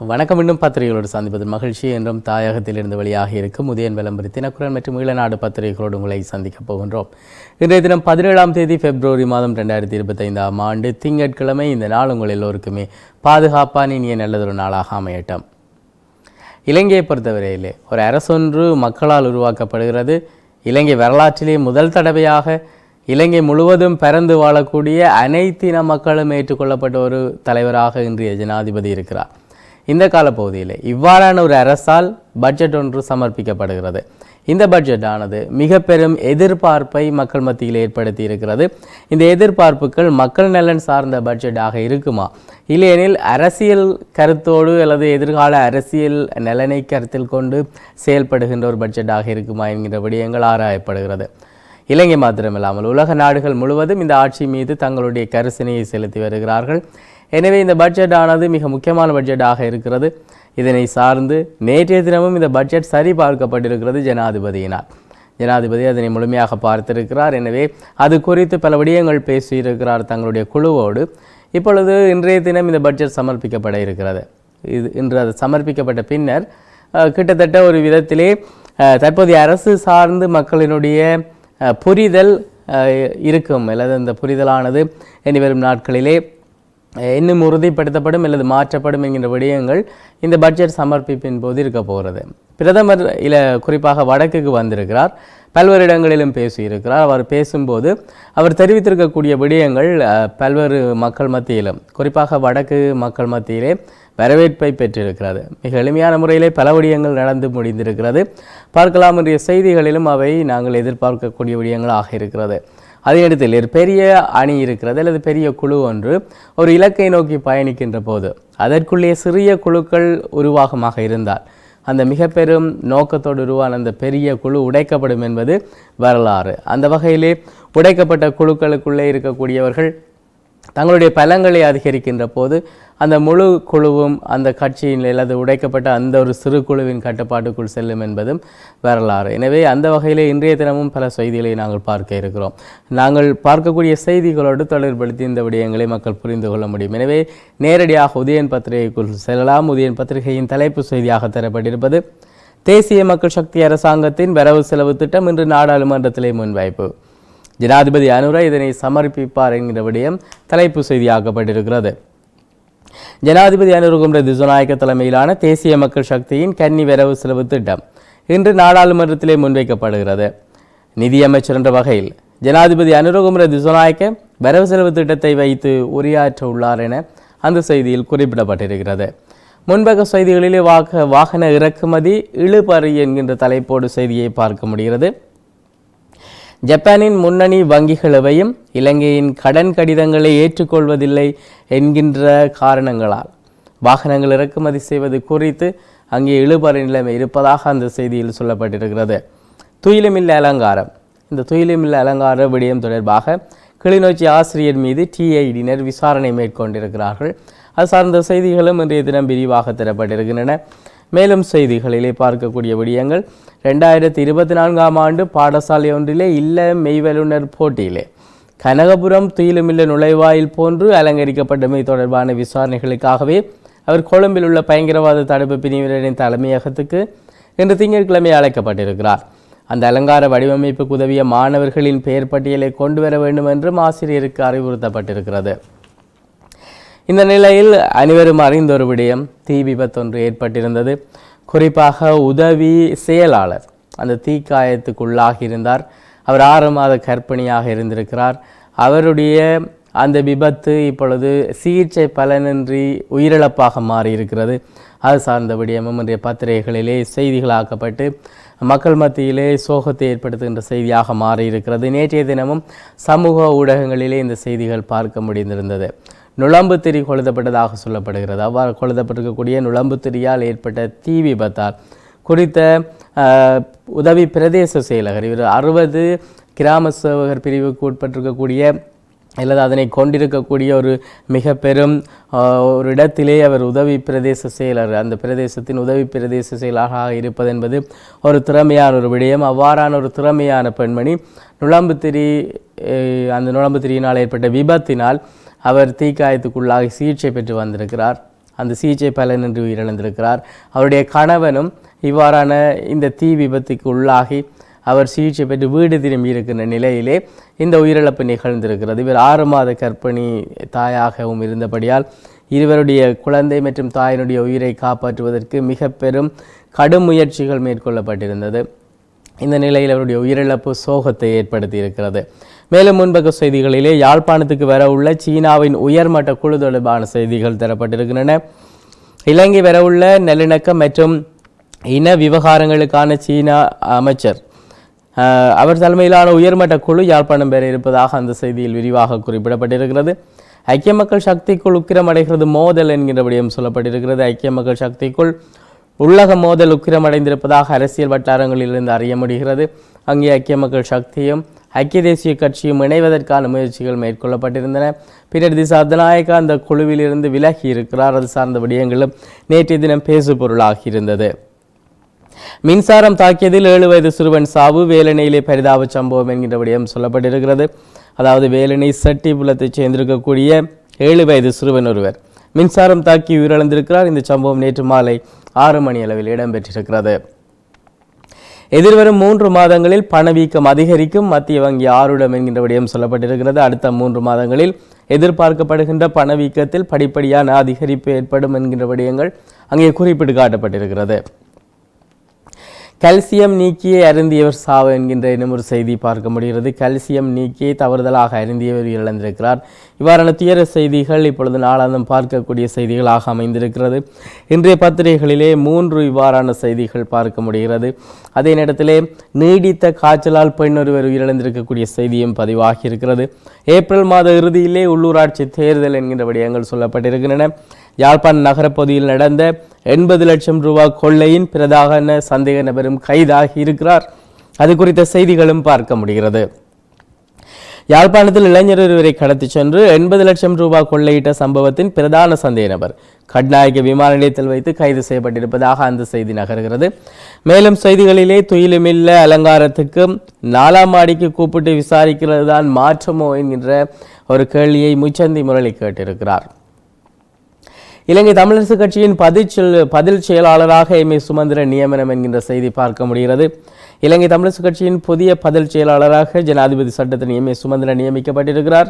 வணக்கம். இன்னும் பத்திரிகைகளோடு சந்திப்பது மகிழ்ச்சி என்றும் தாயகத்திலிருந்து வெளியாக இருக்கும் உதயன் விளம்பரி தினக்குரல் மற்றும் ஈழநாடு பத்திரிகைகளோடு உங்களை சந்திக்கப் போகின்றோம். இன்றைய தினம் 17ஆம் தேதி பிப்ரவரி மாதம் 2025ஆம் ஆண்டு திங்கட்கிழமை. இந்த நாள் உங்கள் எல்லோருக்குமே பாதுகாப்பான இனிய நல்லதொரு நாளாக அமையட்டும். இலங்கையை பொறுத்தவரையிலே ஒரு அரசொன்று மக்களால் உருவாக்கப்படுகிறது. இலங்கை வரலாற்றிலே முதல் தடவையாக இலங்கை முழுவதும் பரந்து வாழக்கூடிய அனைத்தின மக்களும் ஏற்றுக்கொள்ளப்பட்ட ஒரு தலைவராக இன்றைய ஜனாதிபதி இருக்கிறார். இந்த காலப்பகுதியில் இவ்வாறான ஒரு அரசால் பட்ஜெட் ஒன்று சமர்ப்பிக்கப்படுகிறது. இந்த பட்ஜெட் ஆனது மிக பெரும் எதிர்பார்ப்பை மக்கள் மத்தியில் ஏற்படுத்தி இருக்கிறது. இந்த எதிர்பார்ப்புகள் மக்கள் நலன் சார்ந்த பட்ஜெட்டாக இருக்குமா, இல்லையெனில் அரசியல் கருத்தோடு அல்லது எதிர்கால அரசியல் நலனை கருத்தில் கொண்டு செயல்படுகின்ற ஒரு பட்ஜெட்டாக இருக்குமா என்கிற விடயங்கள் ஆராயப்படுகிறது. இலங்கை மாத்திரமில்லாமல் உலக நாடுகள் முழுவதும் இந்த ஆட்சி மீது தங்களுடைய கரிசனையை செலுத்தி வருகிறார்கள். எனவே இந்த பட்ஜெட் ஆனது மிக முக்கியமான பட்ஜெட்டாக இருக்கிறது. இதனை சார்ந்து நேற்றைய தினமும் இந்த பட்ஜெட் சரிபார்க்கப்பட்டிருக்கிறது ஜனாதிபதியினால். ஜனாதிபதி அதனை முழுமையாக பார்த்திருக்கிறார். எனவே அது குறித்து பல விடயங்கள் பேசியிருக்கிறார் தங்களுடைய குழுவோடு. இப்பொழுது இன்றைய தினம் இந்த பட்ஜெட் சமர்ப்பிக்கப்பட இருக்கிறது. இன்று அது சமர்ப்பிக்கப்பட்ட பின்னர் கிட்டத்தட்ட ஒரு விதத்திலே தற்போதைய அரசு சார்ந்து மக்களினுடைய புரிதல் இருக்கும், அல்லது அந்த புரிதலானது இனி வரும் நாட்களிலே இன்னும் உறுதிப்படுத்தப்படும் அல்லது மாற்றப்படும் என்கின்ற விடயங்கள் இந்த பட்ஜெட் சமர்ப்பிப்பின் போது இருக்க போகிறது. பிரதமர் குறிப்பாக வடக்குக்கு வந்திருக்கிறார், பல்வேறு இடங்களிலும் பேசியிருக்கிறார். அவர் பேசும்போது அவர் தெரிவித்திருக்கக்கூடிய விடயங்கள் பல்வேறு மக்கள் மத்தியிலும், குறிப்பாக வடக்கு மக்கள் மத்தியிலே வரவேற்பை பெற்றிருக்கிறது. மிக எளிமையான முறையிலே பல விடயங்கள் நடந்து முடிந்திருக்கிறது. பார்க்கலாம், இன்றைய செய்திகளிலும் அவை நாங்கள் எதிர்பார்க்கக்கூடிய விடயங்களாக இருக்கிறது. அதனிடத்தில் ஒரு பெரிய அணி இருக்கிறது, அல்லது பெரிய குழு ஒன்று ஒரு இலக்கை நோக்கி பயணிக்கின்ற போது அதற்குள்ளே சிறிய குழுக்கள் உருவாகமாக இருந்தால் அந்த மிக பெரும் நோக்கத்தோடு உருவான அந்த பெரிய குழு உடைக்கப்படும் என்பது வரலாறு. அந்த வகையிலே உடைக்கப்பட்ட குழுக்களுக்குள்ளே இருக்கக்கூடியவர்கள் தங்களுடைய பலங்களை அதிகரிக்கின்ற போது அந்த முழு குழுவும் அந்த கட்சியின் அல்லது உடைக்கப்பட்ட அந்த ஒரு சிறு குழுவின் கட்டுப்பாட்டுக்குள் செல்லும் என்பதும் வரலாறு. எனவே அந்த வகையிலே இன்றைய தினமும் பல செய்திகளை நாங்கள் பார்க்க இருக்கிறோம். நாங்கள் பார்க்கக்கூடிய செய்திகளோடு தொடர்படுத்தி இந்த விடயங்களை மக்கள் புரிந்து கொள்ள முடியும். எனவே நேரடியாக உதயன் பத்திரிகைக்குள் செல்லலாம். உதயன் பத்திரிகையின் தலைப்பு செய்தியாக தரப்பட்டிருப்பது தேசிய மக்கள் சக்தி அரசாங்கத்தின் வரவு செலவு திட்டம் இன்று நாடாளுமன்றத்திலே முன்வைப்பு. ஜனாதிபதி அனுர இதனை சமர்ப்பிப்பார் என்கிற விடயம் தலைப்பு செய்தியாக்கப்பட்டிருக்கிறது. ஜனாதிபதி அனுரகுமார திசுநாயக்க தலைமையிலான தேசிய மக்கள் சக்தியின் கன்னி வரவு செலவு திட்டம் இன்று நாடாளுமன்றத்திலே முன்வைக்கப்படுகிறது. நிதியமைச்சர் என்ற வகையில் ஜனாதிபதி அனுரகுமார திசுநாயக்க வரவு செலவு திட்டத்தை வைத்து உரையாற்ற உள்ளார் என அந்த செய்தியில் குறிப்பிடப்பட்டிருக்கிறது. முன்பக்க செய்திகளிலே வாகன இறக்குமதி இழுபறி என்கின்ற தலைப்போடு செய்தியை பார்க்க முடிகிறது. ஜப்பானின் முன்னணி வங்கிகளவையும் இலங்கையின் கடன் கடிதங்களை ஏற்றுக்கொள்வதில்லை என்கின்ற காரணங்களால் வாகனங்கள் இறக்குமதி செய்வது குறித்து அங்கே இழுபறி நிலைமை இருப்பதாக அந்த செய்தியில் சொல்லப்பட்டிருக்கிறது. துயிலுமில்ல அலங்காரம். இந்த துயிலுமில்ல அலங்கார விடயம் தொடர்பாக கிளிநொச்சி ஆசிரியர் மீது டிஐடியினர் விசாரணை மேற்கொண்டிருக்கிறார்கள். அது சார்ந்த செய்திகளும் இன்றைய தினம் விரிவாக தரப்பட்டிருக்கின்றன. மேலும் செய்திகளிலே பார்க்கக்கூடிய விடயங்கள் 2024ஆம் ஆண்டு பாடசாலை ஒன்றிலே இல்ல மெய்வல்லுநர் போட்டியிலே கனகபுரம் துயிலுமில்ல நுழைவாயில் போன்று அலங்கரிக்கப்பட்டமை தொடர்பான விசாரணைகளுக்காகவே அவர் கொழும்பில் உள்ள பயங்கரவாத தடுப்பு பிரிவினரின் தலைமையகத்துக்கு இன்று திங்கட்கிழமை அழைக்கப்பட்டிருக்கிறார். அந்த அலங்கார வடிவமைப்புக்கு உதவிய மாணவர்களின் பெயர் பட்டியலை கொண்டு வர வேண்டும் என்றும் ஆசிரியருக்கு அறிவுறுத்தப்பட்டிருக்கிறது. இந்த நிலையில் அனைவரும் அறிந்த ஒரு விடயம், தீ விபத்தொன்று ஏற்பட்டிருந்தது. குறிப்பாக உதவி செயலாளர் அந்த தீக்காயத்துக்குள்ளாகி இருந்தார். அவர் 6 மாத கர்ப்பிணியாக இருந்திருக்கிறார். அவருடைய அந்த விபத்து இப்பொழுது சிகிச்சை பலனின்றி உயிரிழப்பாக மாறியிருக்கிறது. அது சார்ந்த விடயமும் இன்றைய பத்திரிகைகளிலே செய்திகளாக்கப்பட்டு மக்கள் மத்தியிலே சோகத்தை ஏற்படுத்துகின்ற செய்தியாக மாறியிருக்கிறது. நேற்றைய தினமும் சமூக ஊடகங்களிலே இந்த செய்திகள் பார்க்க முடிந்திருந்தது. நுழம்பு திரி கொளுத்தப்பட்டதாக சொல்லப்படுகிறது. அவ்வாறு கொளுத்தப்பட்டிருக்கக்கூடிய நுழம்பு திரியால் ஏற்பட்ட தீ விபத்தால் குறித்த உதவி பிரதேச செயலகர் இவர் 60 கிராம சேவகர் பிரிவுக்கு உட்பட்டிருக்கக்கூடிய அல்லது அதனை கொண்டிருக்கக்கூடிய ஒரு மிக பெரும் ஒரு இடத்திலே அவர் உதவி பிரதேச செயலர், அந்த பிரதேசத்தின் உதவி பிரதேச செயலாளராக இருப்பது என்பது ஒரு திறமையான ஒரு விடயம். அவ்வாறான ஒரு திறமையான பெண்மணி நுழம்பு திரியினால் ஏற்பட்ட விபத்தினால் அவர் தீக்காயத்துக்குள்ளாகி சிகிச்சை பெற்று வந்திருக்கிறார். அந்த சிகிச்சை பலனின்றி உயிரிழந்திருக்கிறார். அவருடைய கணவனும் இவ்வாறான இந்த தீ விபத்துக்கு உள்ளாகி அவர் சிகிச்சை பெற்று வீடு திரும்பி இருக்கின்ற நிலையிலே இந்த உயிரிழப்பு நிகழ்ந்திருக்கிறது. இவர் 6 மாத கர்ப்பிணி தாயாகவும் இருந்தபடியால் இருவருடைய குழந்தை மற்றும் தாயினுடைய உயிரை காப்பாற்றுவதற்கு மிக பெரும் கடும் முயற்சிகள் மேற்கொள்ளப்பட்டிருந்தது. இந்த நிலையில் அவருடைய உயிரிழப்பு சோகத்தை ஏற்படுத்தி இருக்கிறது. மேலும் முன்பக்க செய்திகளிலே யாழ்ப்பாணத்துக்கு வர உள்ள சீனாவின் உயர்மட்ட குழு தொடர்பான செய்திகள் தரப்பட்டிருக்கின்றன. இலங்கை வரவுள்ள நல்லிணக்கம் மற்றும் இன விவகாரங்களுக்கான சீனா அமைச்சர் அவர் தலைமையிலான உயர்மட்ட குழு யாழ்ப்பாணம் பெற இருப்பதாக அந்த செய்தியில் விரிவாக குறிப்பிடப்பட்டிருக்கிறது. ஐக்கிய மக்கள் சக்திக்குள் உக்கிரமடைகிறது மோதல் என்கின்ற விடயம் சொல்லப்பட்டிருக்கிறது. ஐக்கிய மக்கள் சக்திக்குள் உள்ளக மோதல் உக்கிரமடைந்திருப்பதாக அரசியல் வட்டாரங்களிலிருந்து அறிய முடிகிறது. அங்கே ஐக்கிய மக்கள் சக்தியும் ஐக்கிய தேசிய கட்சியும் இணைவதற்கான முயற்சிகள் மேற்கொள்ளப்பட்டிருந்தன. பின்னர் திசாநாயக்கா அந்த குழுவிலிருந்து விலகி இருக்கிறார். அது சார்ந்த விடயங்களும் நேற்றைய தினம் பேசு பொருளாகி இருந்தது. மின்சாரம் தாக்கியதில் 7 வயது சிறுவன் சாவு, வேலணையிலே பரிதாப சம்பவம் என்கின்ற விடயம் சொல்லப்பட்டிருக்கிறது. அதாவது வேலணை செட்டிபுலத்தைச் சேர்ந்திருக்கக்கூடிய 7 வயது சிறுவன் ஒருவர் மின்சாரம் தாக்கி உயிரிழந்திருக்கிறார். இந்த சம்பவம் நேற்று மாலை 6 மணி அளவில் இடம்பெற்றிருக்கிறது. எதிர்வரும் 3 மாதங்களில் பணவீக்கம் அதிகரிக்கும், மத்திய வங்கி ஆருடம் என்கின்ற விடயம் சொல்லப்பட்டிருக்கிறது. அடுத்த 3 மாதங்களில் எதிர்பார்க்கப்படுகின்ற பணவீக்கத்தில் படிப்படியான அதிகரிப்பு ஏற்படும் என்கின்ற விடயங்கள் அங்கே குறிப்பிட்டு காட்டப்பட்டிருக்கிறது. கல்சியம் நீக்கியே அருந்தியவர் சாவு என்கின்ற இன்னும் ஒரு செய்தி பார்க்க முடிகிறது. கல்சியம் நீக்கியே தவறுதலாக அருந்தியவர் இழந்திருக்கிறார். இவ்வாறான துயர செய்திகள் இப்பொழுது நாளாந்தம் பார்க்கக்கூடிய செய்திகளாக அமைந்திருக்கிறது. இன்றைய பத்திரிகைகளிலே 3 இவ்வாறான செய்திகள் பார்க்க முடிகிறது. அதே நேரத்திலே நீடித்த காய்ச்சலால் பெண் ஒருவர் உயிரிழந்திருக்கக்கூடிய செய்தியும் பதிவாகி இருக்கிறது. ஏப்ரல் மாத இறுதியிலே உள்ளூராட்சி தேர்தல் என்கின்ற விடயங்கள் சொல்லப்பட்டிருக்கின்றன. யாழ்ப்பாண நகரப்பகுதியில் நடந்த 80 லட்சம் ரூபாய் கொள்ளையின் பிரதான சந்தேக நபரும் கைதாகி இருக்கிறார். அது குறித்த செய்திகளும் பார்க்க முடிகிறது. யாழ்ப்பாணத்தில் இளைஞர் ஒருவரை கடத்தி சென்று 80 லட்சம் ரூபாய் கொள்ளையிட்ட சம்பவத்தின் பிரதான சந்தேக நபர் கட்நாயக்க விமான நிலையத்தில் வைத்து கைது செய்யப்பட்டிருப்பதாக அந்த செய்தி நகர்கிறது. மேலும் செய்திகளிலே துயிலுமில்ல அலங்காரத்துக்கு 4ஆம் மாடிக்கு கூப்பிட்டு விசாரிக்கிறது தான் மாற்றமோ என்கின்ற ஒரு கேள்வியை முச்சந்தி முரளி கேட்டிருக்கிறார். இலங்கை தமிழரசு கட்சியின் பதில் செயலாளராக எம் ஏ சுமந்திரன் நியமனம் என்கின்ற செய்தி பார்க்க முடிகிறது. இலங்கை தமிழரசு கட்சியின் புதிய பதில் செயலாளராக ஜனாதிபதி சட்டத்தின் எம் ஏ சுமந்திரன் நியமிக்கப்பட்டிருக்கிறார்.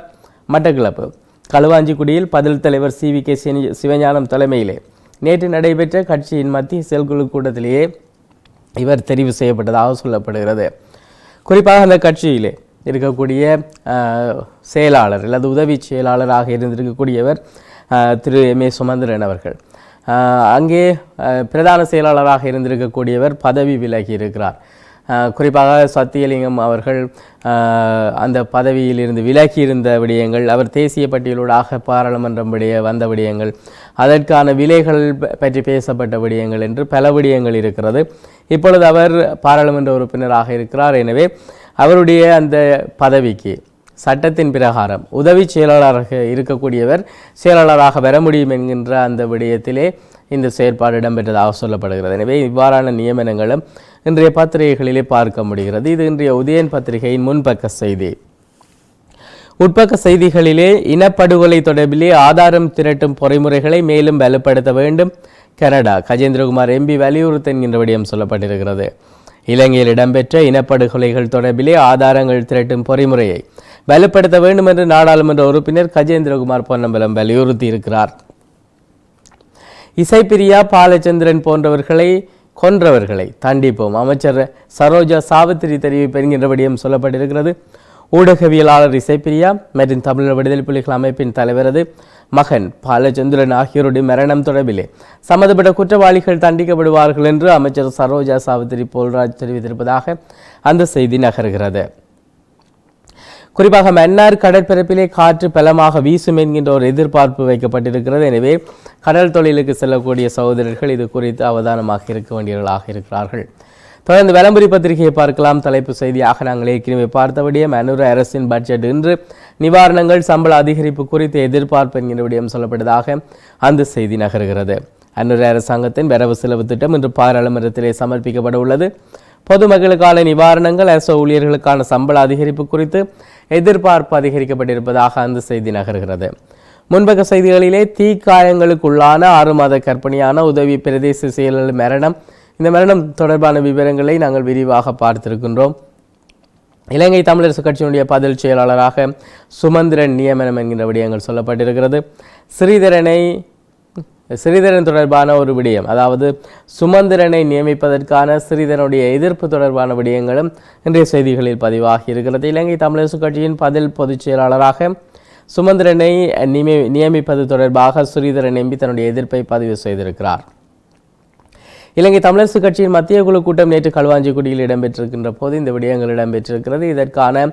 மட்டக்களப்பு களுவாஞ்சிக்குடியில் பதில் தலைவர் CVK சிவஞானம் தலைமையிலே நேற்று நடைபெற்ற கட்சியின் மத்திய செயற்குழு கூட்டத்திலேயே இவர் தெரிவு செய்யப்பட்டதாக சொல்லப்படுகிறது. குறிப்பாக அந்த கட்சியிலே இருக்கக்கூடிய செயலாளர் அல்லது உதவி செயலாளராக இருந்திருக்கக்கூடியவர் திரு எம் ஏ சுமந்திரன் அவர்கள். அங்கே பிரதான செயலாளராக இருந்திருக்கக்கூடியவர் பதவி விலகி இருக்கிறார். குறிப்பாக சத்தியலிங்கம் அவர்கள் அந்த பதவியில் இருந்து விலகி இருந்த விடயங்கள், அவர் தேசிய பட்டியலூடாக பாராளுமன்றம் வந்த விடயங்கள், அதற்கான விலைகள் பற்றி பேசப்பட்ட விடயங்கள் என்று பல விடயங்கள் இருக்கிறது. இப்பொழுது அவர் பாராளுமன்ற உறுப்பினராக இருக்கிறார். எனவே அவருடைய அந்த பதவிக்கு சட்டத்தின் பிரகாரம் உதவி செயலாளராக இருக்கக்கூடியவர் செயலாளராக வர முடியும் என்கின்ற அந்த விடயத்திலே இந்த செயற்பாடு இடம்பெற்றதாக சொல்லப்படுகிறது. எனவே இவ்வாறான நியமனங்களும் இன்றைய பத்திரிகைகளிலே பார்க்க முடிகிறது. இது இன்றைய உதயன் பத்திரிகையின் முன்பக்க செய்தி. உட்பக்க செய்திகளிலே இனப்படுகொலை தொடர்பிலே ஆதாரம் திரட்டும் பொறிமுறைகளை மேலும் வலுப்படுத்த வேண்டும், கனடா கஜேந்திரகுமார் MP வலியுறுத்த என்கின்ற விடயம் சொல்லப்பட்டிருக்கிறது. இலங்கையில் இடம்பெற்ற இனப்படுகொலைகள் தொடர்பிலே ஆதாரங்கள் திரட்டும் பொறிமுறையை வலுப்படுத்த வேண்டும் என்று நாடாளுமன்ற உறுப்பினர் கஜேந்திரகுமார் பொன்னம்பலம் வலியுறுத்தி இருக்கிறார். இசைப்பிரியா பாலச்சந்திரன் போன்றவர்களை கொன்றவர்களை தண்டிப்போம், அமைச்சர் சரோஜா சாவித்திரி தெரிவிப்பு என்கின்ற விடயம் சொல்லப்பட்டிருக்கிறது. ஊடகவியலாளர் இசைப்பிரியா மற்றும் தமிழர் விடுதலை புலிகள் அமைப்பின் தலைவரது மகன் பாலச்சந்திரன் ஆகியோருடைய மரணம் தொடர்பிலே சம்பந்தப்பட்ட குற்றவாளிகள் தண்டிக்கப்படுவார்கள் என்று அமைச்சர் சரோஜா சாவித்திரி போல்ராஜ் தெரிவித்திருப்பதாக அந்த செய்தி நகர்கிறது. குறிப்பாக மன்னார் கடற்பரப்பிலே காற்று பலமாக வீசும் என்கின்ற ஒரு எதிர்பார்ப்பு வைக்கப்பட்டிருக்கிறது. எனவே கடல் தொழிலுக்கு செல்லக்கூடிய சகோதரர்கள் இது குறித்து அவதானமாக இருக்க வேண்டியவர்களாக இருக்கிறார்கள். தொடர்ந்து விளம்பரி பத்திரிகையை பார்க்கலாம். தலைப்பு செய்தியாக நாங்கள் ஏற்கனவே பார்த்தபடியே அனுர அரசின் பட்ஜெட் இன்று நிவாரணங்கள் சம்பள அதிகரிப்பு குறித்து எதிர்பார்ப்பு என்கிற விடயம் சொல்லப்பட்டதாக அந்த செய்தி நகர்கிறது. அனுர அரசாங்கத்தின் வரவு செலவு திட்டம் இன்று பாராளுமன்றத்திலே சமர்ப்பிக்கப்பட உள்ளது. பொதுமக்களுக்கான நிவாரணங்கள், அரசு ஊழியர்களுக்கான சம்பள அதிகரிப்பு குறித்து எதிர்பார்ப்பு அதிகரிக்கப்பட்டிருப்பதாக அந்த செய்தி நகர்கிறது. முன்பக்க செய்திகளிலே தீக்காயங்களுக்குள்ளான 6 மாத கர்ப்பிணியான உதவி பிரதேச செயலாளர் மரணம். இந்த மரணம் தொடர்பான விவரங்களை நாங்கள் விரிவாக பார்த்திருக்கின்றோம். இலங்கை தமிழரசு கட்சியினுடைய பதில் செயலாளராக சுமந்திரன் நியமனம் என்கின்ற விடயங்கள் சொல்லப்பட்டிருக்கிறது. ஸ்ரீதரன் தொடர்பான ஒரு விடயம், அதாவது சுமந்திரனை நியமிப்பதற்கான ஸ்ரீதரனுடைய எதிர்ப்பு தொடர்பான விடயங்களும் இன்றைய செய்திகளில் பதிவாகி இருக்கிறது. இலங்கை தமிழரசு கட்சியின் பதில் பொதுச் செயலாளராக சுமந்திரனை நியமிப்பது தொடர்பாக ஸ்ரீதரன் எம்பி தன்னுடைய எதிர்ப்பை பதிவு செய்திருக்கிறார். இலங்கை தமிழரசு கட்சியின் மத்திய குழு கூட்டம் நேற்று களுவாஞ்சிக்குடியில் இடம்பெற்றிருக்கின்ற போது இந்த விடயங்கள் இடம்பெற்றிருக்கிறது. இதற்கான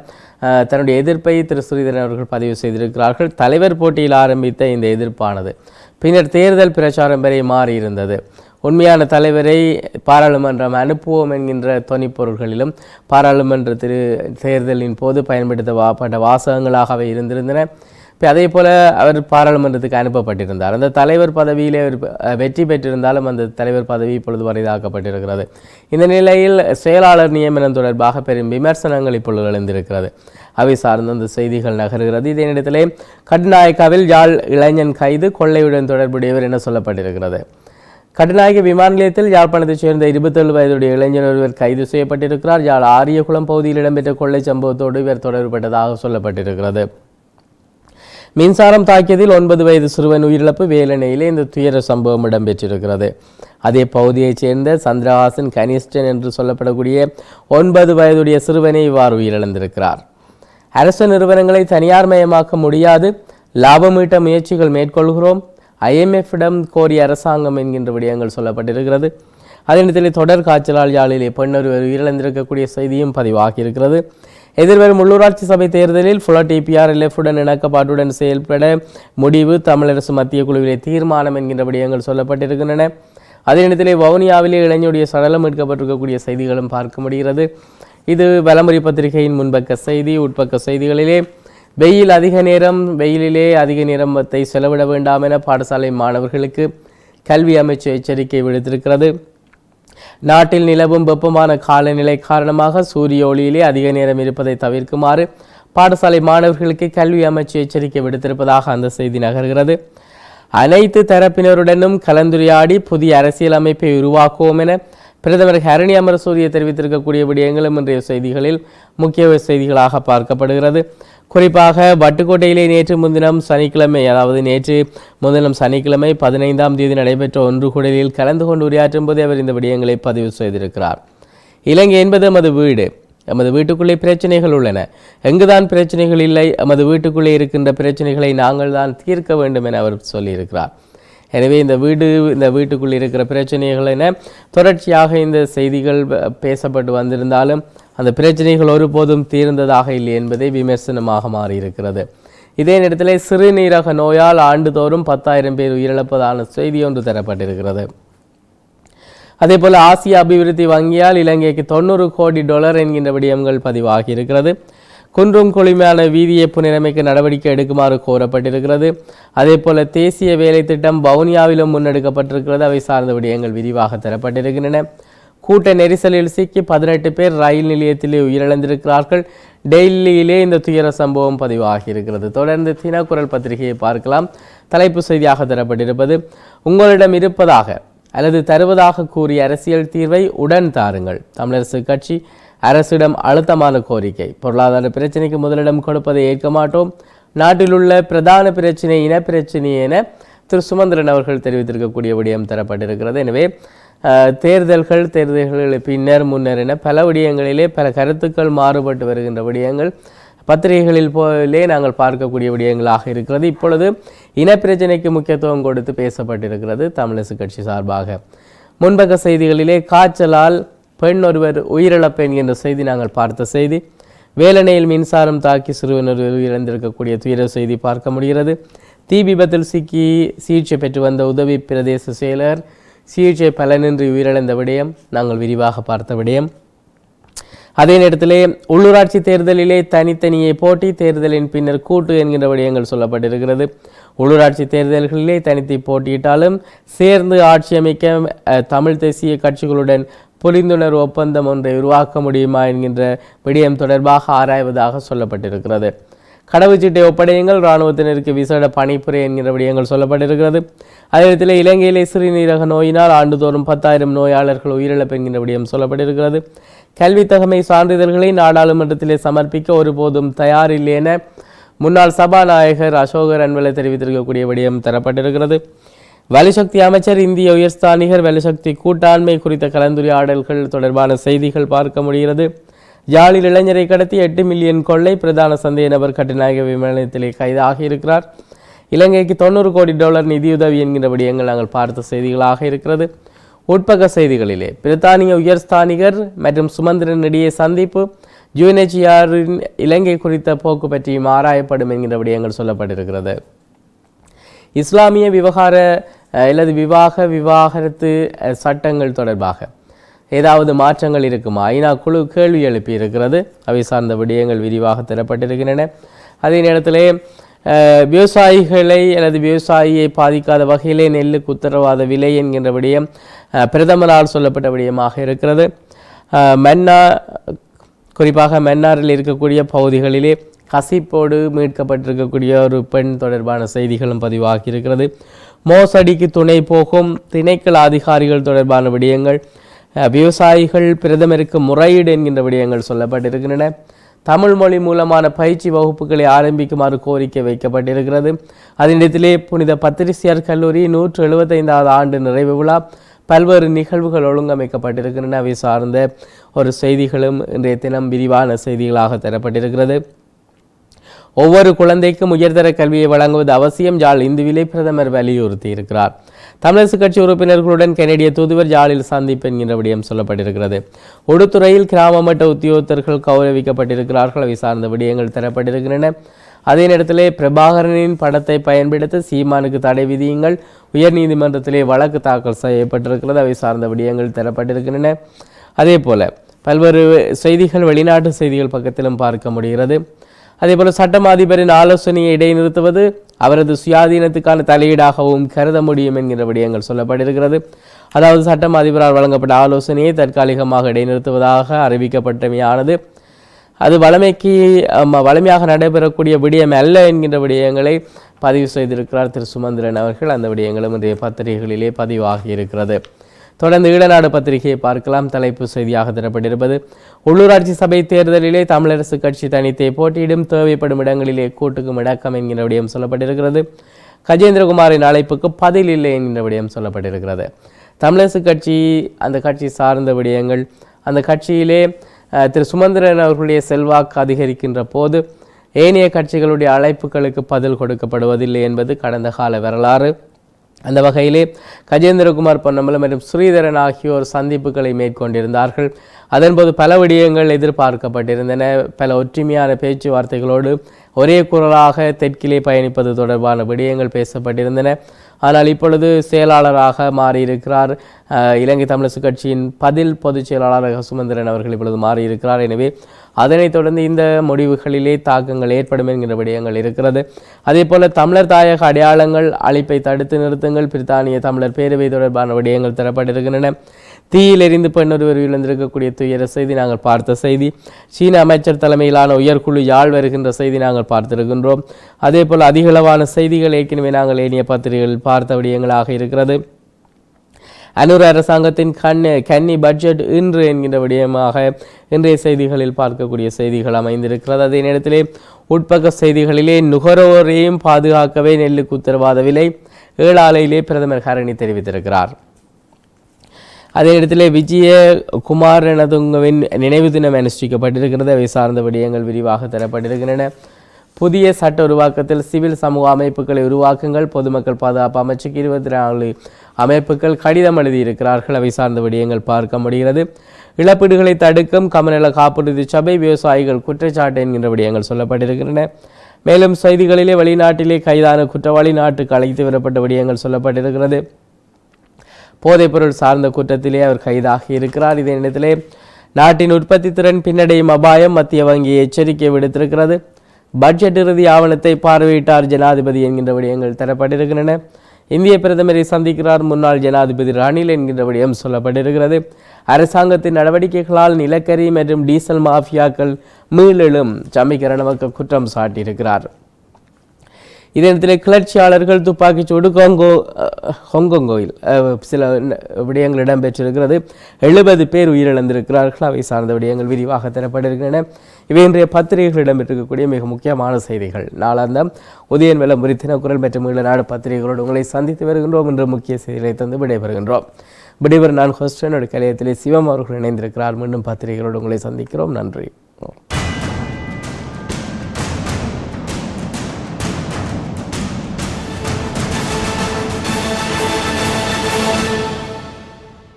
தன்னுடைய எதிர்ப்பை திரு ஸ்ரீதரன் அவர்கள் பதிவு செய்திருக்கிறார்கள். தலைவர் போட்டியில் ஆரம்பித்த இந்த எதிர்ப்பானது பின்னர் தேர்தல் பிரச்சாரம் வரை மாறியிருந்தது. உண்மையான தலைவரை பாராளுமன்றம் அனுப்புவோம் என்கின்ற தொனிப்பொருள்களிலும் பாராளுமன்ற தேர்தலின் போது பயன்படுத்தப்பட்ட வாசகங்களாகவே இருந்திருந்தன. அதே போல அவர் பாராளுமன்றத்துக்கு அனுப்பப்பட்டிருந்தார். அந்த தலைவர் பதவியிலே வெற்றி பெற்றிருந்தாலும் அந்த தலைவர் பதவி இப்பொழுது வரைதாக்கப்பட்டிருக்கிறது. இந்த நிலையில் செயலாளர் நியமனம் தொடர்பாக பெரும் விமர்சனங்கள் இப்பொழுது எழுந்திருக்கிறது. அவை சார்ந்த அந்த செய்திகள் நகர்கிறது. இதே நேரத்திலே கட்டுநாயக்காவில் யாழ் இளைஞன் கைது, கொள்ளையுடன் தொடர்புடையவர் என சொல்லப்பட்டிருக்கிறது. கட்டுநாயக்க விமான நிலையத்தில் யாழ்ப்பாணத்தைச் சேர்ந்த 27 வயதுடைய இளைஞர் ஒருவர் கைது செய்யப்பட்டிருக்கிறார். யாழ் ஆரியகுளம் பகுதியில் இடம்பெற்ற கொள்ளை சம்பவத்தோடு இவர் தொடர்புபட்டதாக சொல்லப்பட்டிருக்கிறது. மின்சாரம் தாக்கியதில் 9 வயது சிறுவன் உயிரிழப்பு. வேலணையிலே இந்த துயர சம்பவம் இடம்பெற்றிருக்கிறது. அதே பகுதியைச் சேர்ந்த சந்திரஹாசன் கனிஷ்டன் என்று சொல்லப்படக்கூடிய 9 வயதுடைய சிறுவனை இவ்வாறு உயிரிழந்திருக்கிறார். அரசு நிறுவனங்களை தனியார் மயமாக்க முடியாது, லாபமீட்ட முயற்சிகள் மேற்கொள்கிறோம், IMF-இடம் கோரிய அரசாங்கம் என்கின்ற விடயங்கள் சொல்லப்பட்டிருக்கிறது. அதே நேரத்தில் தொடர் காய்ச்சலால் யாழிலே பெண்ணொருவர் உயிரிழந்திருக்கக்கூடிய செய்தியும் பதிவாகியிருக்கிறது. எதிர்வரும் உள்ளூராட்சி சபை தேர்தலில் TPRLF-உடன் இணக்கப்பாட்டுடன் செயல்பட முடிவு, தமிழரசு மத்திய குழுவிலே தீர்மானம் என்கின்ற விடயங்கள் சொல்லப்பட்டிருக்கின்றன. அதே நேரத்திலே வவுனியாவிலே இளைஞருடைய சடலம் மீட்கப்பட்டிருக்கக்கூடிய செய்திகளும் பார்க்க முடிகிறது. இது வலம்புரி பத்திரிகையின் முன்பக்க செய்தி. உட்பக்க செய்திகளிலே வெயிலிலே அதிக நேரத்தை செலவிட வேண்டாம் என பாடசாலை மாணவர்களுக்கு கல்வி அமைச்சு எச்சரிக்கை விடுத்திருக்கிறது. நாட்டில் நிலவும் வெப்பமான காலநிலை காரணமாக சூரிய ஒளியிலே அதிக நேரம் இருப்பதை தவிர்க்குமாறு பாடசாலை மாணவர்களுக்கு கல்வி அமைச்சு எச்சரிக்கை விடுத்திருப்பதாக அந்த செய்தி நகர்கிறது. அனைத்து தரப்பினருடனும் கலந்துரையாடி புதிய அரசியல் அமைப்பை உருவாக்குவோம் என பிரதமர் ஹரணி அமரசூரிய தெரிவித்திருக்கக்கூடிய விடயங்களும் இன்றைய செய்திகளில் முக்கிய செய்திகளாக பார்க்கப்படுகிறது. குறிப்பாக வட்டுக்கோட்டையிலே நேற்று முன்தினம் சனிக்கிழமை 15ஆம் தேதி நடைபெற்ற ஒன்று கூடலில் கலந்து கொண்டு உரையாற்றும் போது அவர் இந்த விடயங்களை பதிவு செய்திருக்கிறார். இலங்கை என்பது எமது வீடு, எமது வீட்டுக்குள்ளே பிரச்சனைகள் உள்ளன, எங்குதான் பிரச்சனைகள் இல்லை, எமது வீட்டுக்குள்ளே இருக்கின்ற பிரச்சனைகளை நாங்கள் தான் தீர்க்க வேண்டும் என அவர் சொல்லியிருக்கிறார். எனவே இந்த வீட்டுக்குள் இருக்கிற பிரச்சனைகள் என தொடர்ச்சியாக இந்த செய்திகள் பேசப்பட்டு வந்திருந்தாலும் அந்த பிரச்சனைகள் ஒருபோதும் தீர்ந்ததாக இல்லை என்பதை விமர்சனமாக மாறியிருக்கிறது. இதே நேரத்தில் சிறுநீரக நோயால் ஆண்டுதோறும் 10,000 பேர் உயிரிழப்பதான செய்தி ஒன்று தரப்பட்டிருக்கிறது. அதேபோல ஆசிய அபிவிருத்தி வங்கியால் இலங்கைக்கு $90 கோடி என்கின்ற விடயங்கள் பதிவாகி இருக்கிறது. குன்றும் குளிமையான வீதியை புனரமைக்க நடவடிக்கை எடுக்குமாறு கோரப்பட்டிருக்கிறது. அதே போல தேசிய வேலை திட்டம் வவுனியாவிலும் முன்னெடுக்கப்பட்டிருக்கிறது. அவை சார்ந்த விடயங்கள் விரிவாக தரப்பட்டிருக்கின்றன. கூட்ட நெரிசலில் சிக்கி 18 பேர் ரயில் நிலையத்திலே உயிரிழந்திருக்கிறார்கள். டெல்லியிலே இந்த துயர சம்பவம் பதிவாகி இருக்கிறது. தொடர்ந்து தினக்குரல் பத்திரிகையை பார்க்கலாம். தலைப்பு செய்தியாக தரப்பட்டிருப்பது, உங்களிடம் இருப்பதாக அல்லது தருவதாக கூறிய அரசியல் தீர்வை உடன் தாருங்கள், தமிழரசு கட்சி அரசிடம் அழுத்தமான கோரிக்கை, பொருளாதார பிரச்சனைக்கு முதலிடம் கொடுப்பதை ஏற்க மாட்டோம், நாட்டில் உள்ள பிரதான பிரச்சனை இனப்பிரச்சனை என திரு சுமந்திரன் அவர்கள் தெரிவித்திருக்கக்கூடிய விடயம் தரப்பட்டிருக்கிறது. எனவே தேர்தல்கள் பின்னர் முன்னர் என பல விடயங்களிலே பல கருத்துக்கள் மாறுபட்டு வருகின்ற விடயங்கள் பத்திரிகைகளில் போலே நாங்கள் பார்க்கக்கூடிய விடயங்களாக இருக்கிறது. இப்பொழுது இனப்பிரச்சனைக்கு முக்கியத்துவம் கொடுத்து பேசப்பட்டிருக்கிறது தமிழரசு கட்சி சார்பாக. முன்பக்க செய்திகளிலே காய்ச்சலால் பெண் ஒருவர் உயிரிழப்பு என்கின்ற செய்தி நாங்கள் பார்த்த செய்தி. வேலணையில் மின்சாரம் தாக்கி சிறுவன் ஒருவர் உயிரிழந்திருக்கக்கூடிய துயர செய்தி பார்க்க முடிகிறது. தீ விபத்தில் சிக்கி சிகிச்சை பெற்று வந்த உதவி பிரதேச செயலர் சிகிச்சை பலனின்றி உயிரிழந்த விடயம் நாங்கள் விரிவாக பார்த்த விடயம். அதே நேரத்திலே உள்ளூராட்சி தேர்தலிலே தனித்தனியே போட்டி, தேர்தலின் பின்னர் கூட்டு என்கின்ற விடயங்கள் சொல்லப்பட்டிருக்கிறது. உள்ளூராட்சி தேர்தல்களிலே தனித்து போட்டியிட்டாலும் சேர்ந்து ஆட்சி அமைக்க தமிழ் தேசிய கட்சிகளுடன் புரிந்துணர்வு ஒப்பந்தம் ஒன்றை உருவாக்க முடியுமா என்கின்ற விடயம் தொடர்பாக ஆராய்வதாக சொல்லப்பட்டிருக்கிறது. கடவுச்சீட்டை ஒப்படையுங்கள், இராணுவத்தினருக்கு விசேட பணிப்புரை என்கிற விடயங்கள் சொல்லப்பட்டிருக்கிறது. அதே நேரத்தில் இலங்கையிலே சிறுநீரக நோயினால் ஆண்டுதோறும் 10,000 நோயாளர்கள் உயிரிழப்பு என்கிற விடயம் சொல்லப்பட்டிருக்கிறது. கல்வி தகமை சான்றிதழ்களை நாடாளுமன்றத்திலே சமர்ப்பிக்க ஒருபோதும் தயாரில்லை என முன்னாள் சபாநாயகர் அசோக ரன்வலே தெரிவித்திருக்கக்கூடிய விடயம் தரப்பட்டிருக்கிறது. வலுசக்தி அமைச்சர் இந்திய உயர்ஸ்தானிகர் வலுசக்தி கூட்டாண்மை குறித்த கலந்துரையாடல்கள் தொடர்பான செய்திகள் பார்க்க முடிகிறது. யாழில் இளைஞரை கடத்தி 8 மில்லியன் கொள்ளை, பிரதான சந்தேக நபர் கட்டுநாயக விமான நிலையத்திலே கைதாகி இருக்கிறார். இலங்கைக்கு $90 கோடி நிதியுதவி என்கிற விடயங்கள் நாங்கள் பார்த்த செய்திகளாக இருக்கிறது. உட்பக்க செய்திகளிலே பிரித்தானிய உயர்ஸ்தானிகர் மற்றும் சுமந்திரன் இடையே சந்திப்பு, யுஎன்எச்சிஆரின் இலங்கை குறித்த போக்கு பற்றியும் ஆராயப்படும் என்கிற விடயங்கள் சொல்லப்பட்டிருக்கிறது. இஸ்லாமிய விவாகரத்து சட்டங்கள் தொடர்பாக ஏதாவது மாற்றங்கள் இருக்குமா? ஐநா குழு கேள்வி எழுப்பி இருக்கிறது. அவை சார்ந்த விடயங்கள் விரிவாக தரப்பட்டிருக்கின்றன. அதே நேரத்திலே விவசாயியை பாதிக்காத வகையிலே நெல்லுக்கு உத்தரவாத விலை என்கின்ற விடயம் பிரதமரால் சொல்லப்பட்ட விடயமாக இருக்கிறது. குறிப்பாக மன்னாரில் இருக்கக்கூடிய பகுதிகளிலே கசிப்போடு மீட்கப்பட்டிருக்கக்கூடிய ஒரு பெண் தொடர்பான செய்திகளும் பதிவாகி இருக்கிறது. மோசடிக்கு துணை போகும் திணைக்கள அதிகாரிகள் தொடர்பான விடயங்கள், விவசாயிகள் பிரதமருக்கு முறையீடு என்கின்ற விடயங்கள் சொல்லப்பட்டிருக்கின்றன. தமிழ் மொழி மூலமான பயிற்சி வகுப்புகளை ஆரம்பிக்குமாறு கோரிக்கை வைக்கப்பட்டிருக்கிறது. அதனிடத்திலே புனித பத்திரிசியார் கல்லூரி 175வது ஆண்டு நிறைவு விழா, பல்வேறு நிகழ்வுகள் ஒழுங்கமைக்கப்பட்டிருக்கின்றன. அவை சார்ந்த ஒரு செய்திகளும் இன்றைய தினம் விரிவான செய்திகளாக தரப்பட்டிருக்கிறது. ஒவ்வொரு குழந்தைக்கும் உயர்தர கல்வியை வழங்குவது அவசியம், யாழ் இந்துவிலே பிரதமர் வலியுறுத்தி இருக்கிறார். தமிழரசு கட்சி உறுப்பினர்களுடன் கனடிய தூதுவர் யாழில் சந்திப்பு என்கிற விடயம் சொல்லப்பட்டிருக்கிறது. உடுத்துறையில் கிராம மட்ட உத்தியோகத்தர்கள் கௌரவிக்கப்பட்டிருக்கிறார்கள். அவை சார்ந்த விடயங்கள் தரப்பட்டிருக்கின்றன. அதே நேரத்திலே பிரபாகரனின் படத்தை பயன்படுத்த சீமானுக்கு தடை விதியுங்கள், உயர்நீதிமன்றத்திலே வழக்கு தாக்கல் செய்யப்பட்டிருக்கிறது. அவை சார்ந்த விடயங்கள் தரப்பட்டிருக்கின்றன. அதே போல பல்வேறு செய்திகள் வெளிநாட்டு செய்திகள் பக்கத்திலும் பார்க்க முடிகிறது. அதேபோல சட்டம் அதிபரின் ஆலோசனையை இடைநிறுத்துவது அவரது சுயாதீனத்துக்கான தலையீடாகவும் கருத முடியும் என்கிற விடயங்கள் சொல்லப்பட்டிருக்கிறது. அதாவது சட்டம் அதிபரால் வழங்கப்பட்ட ஆலோசனையை தற்காலிகமாக இடைநிறுத்துவதாக அறிவிக்கப்பட்டமையானது அது வலிமையாக நடைபெறக்கூடிய விடயம் அல்ல என்கின்ற விடயங்களை பதிவு செய்திருக்கிறார் திரு சுமந்திரன் அவர்கள். அந்த விடயங்களும் இன்றைய பத்திரிகைகளிலே பதிவாகி இருக்கிறது. தொடர்ந்து ஈழநாடு பத்திரிகையை பார்க்கலாம். தலைப்பு செய்தியாக தரப்பட்டிருப்பது, உள்ளூராட்சி சபை தேர்தலிலே தமிழரசு கட்சி தனித்தே போட்டியிடும், தேவைப்படும் இடங்களிலே கூட்டுக்கு முடக்கம் என்கிற விடயம் சொல்லப்பட்டிருக்கிறது. கஜேந்திரகுமாரின் அழைப்புக்கு பதில் இல்லை என்கிற விடயம் சொல்லப்பட்டிருக்கிறது. தமிழரசு கட்சி, அந்த கட்சி சார்ந்த விடயங்கள், அந்த கட்சியிலே திரு சுமந்திரன் அவர்களுடைய செல்வாக்கு அதிகரிக்கின்ற போது ஏனைய கட்சிகளுடைய அழைப்புகளுக்கு பதில் கொடுக்கப்படுவதில்லை என்பது கடந்த கால வரலாறு. அந்த வகையிலே கஜேந்திரகுமார் பொன்னம்பலம் மற்றும் ஸ்ரீதரன் ஆகியோர் சந்திப்புகளை மேற்கொண்டிருந்தார்கள். அதன்போது பல விடயங்கள் எதிர்பார்க்கப்பட்டிருந்தன. பல ஒற்றுமையான பேச்சுவார்த்தைகளோடு ஒரே குரலாக தெற்கிலே பயணிப்பது தொடர்பான விடயங்கள் பேசப்பட்டிருந்தன. ஆனால் இப்பொழுது செயலாளராக மாறியிருக்கிறார் இலங்கை தமிழரசு கட்சியின் பதில் பொதுச் செயலாளராக சுமந்திரன் அவர்கள் இப்பொழுது மாறியிருக்கிறார். எனவே அதனைத் தொடர்ந்து இந்த முடிவுகளிலே தாக்கங்கள் ஏற்படும் என்கிற விடயங்கள் இருக்கிறது. அதே போல தமிழர் தாயக அடையாளங்கள் அழிப்பை தடுத்து நிறுத்துங்கள், பிரித்தானிய தமிழர் பேரவை தொடர்பான விடயங்கள் தரப்பட்டிருக்கின்றன. தீயில் எரிந்து பெண்ணொருவர் இழந்திருக்கக்கூடிய துயர செய்தி நாங்கள் பார்த்த செய்தி. சீன அமைச்சர் தலைமையிலான உயர்குழு யாழ் வருகின்ற செய்தி நாங்கள் பார்த்திருக்கின்றோம். அதே போல் அதிகளவான செய்திகள் ஏற்கனவே நாங்கள் ஏனைய பத்திரிகைகளில் பார்த்த விடயங்களாக இருக்கிறது. அனுர அரசாங்கத்தின் கன்னி பட்ஜெட் இன்று என்கின்ற விடயமாக இன்றைய செய்திகளில் பார்க்கக்கூடிய செய்திகள் அமைந்திருக்கிறது. அதே நேரத்திலே உட்பக்க செய்திகளிலே நுகர்வோரையும் பாதுகாக்கவே நெல்லுக்கு உத்தரவாத விலை, ஏழாலையிலே பிரதமர் ஹரணி தெரிவித்திருக்கிறார். அதே இடத்திலே விஜய குமாரனதுங்கவின் நினைவு தினம் அனுஷ்டிக்கப்பட்டிருக்கிறது. அவை சார்ந்த விடயங்கள் விரிவாக தரப்பட்டிருக்கின்றன. புதிய சட்ட உருவாக்கத்தில் சிவில் சமூக அமைப்புகளை உருவாக்குங்கள், பொதுமக்கள் பாதுகாப்பு அமைச்சுக்கு 24 அமைப்புகள் கடிதம் எழுதியிருக்கிறார்கள். அவை சார்ந்த விடயங்கள் பார்க்க முடிகிறது. இழப்பீடுகளை தடுக்கும் கமநல காப்புறுதி சபை விவசாயிகள் குற்றச்சாட்டு என்கின்ற விடயங்கள் சொல்லப்பட்டிருக்கின்றன. மேலும் செய்திகளிலே வெளிநாட்டிலே கைதான குற்றவாளி நாட்டுக்கு அழைத்து வரப்பட்ட விடயங்கள் சொல்லப்பட்டிருக்கிறது. போதைப்பொருள் சார்ந்த குற்றத்திலே அவர் கைதாகி இருக்கிறார். இதே நேரத்திலே நாட்டின் உற்பத்தி திறன் பின்னடையும் அபாயம், மத்திய வங்கி எச்சரிக்கை விடுத்திருக்கிறது. பட்ஜெட் இறுதி ஆவணத்தை பார்வையிட்டார் ஜனாதிபதி என்கின்ற விடயங்கள் தரப்பட்டிருக்கின்றன. இந்திய பிரதமரை சந்திக்கிறார் முன்னாள் ஜனாதிபதி ரணில் என்கின்ற விடயம் சொல்லப்பட்டிருக்கிறது. அரசாங்கத்தின் நடவடிக்கைகளால் நிலக்கரி மற்றும் டீசல் மாஃபியாக்கள் மீளெழும் சமிகரணவுக்கு குற்றம் சாட்டியிருக்கிறார். இதனத்தில் கிளர்ச்சியாளர்கள் துப்பாக்கிச்சூடு ஹொங்கொங்கோயில் சில விடயங்கள் இடம்பெற்றிருக்கிறது. 70 பேர் உயிரிழந்திருக்கிறார்கள். அவை சார்ந்த விடயங்கள் விரிவாக தரப்பட்டிருக்கின்றன. இவை இன்றைய பத்திரிகைகள் இடம்பெற்றிருக்கக்கூடிய மிக முக்கியமான செய்திகள். நாளாந்தம் உதயன் விளம்பரி தினக்குரல் மற்றும் ஈழநாடு பத்திரிகைகளோடு உங்களை சந்தித்து வருகின்றோம். இன்று முக்கிய செய்திகளை தந்து விடைபெறுகின்றோம். விடைபெறும் நான் ஹோஸ்டனோட கலையத்திலே சிவம் அவர்கள் இணைந்திருக்கிறார். மீண்டும் பத்திரிகைகளோடு உங்களை சந்திக்கிறோம். நன்றி.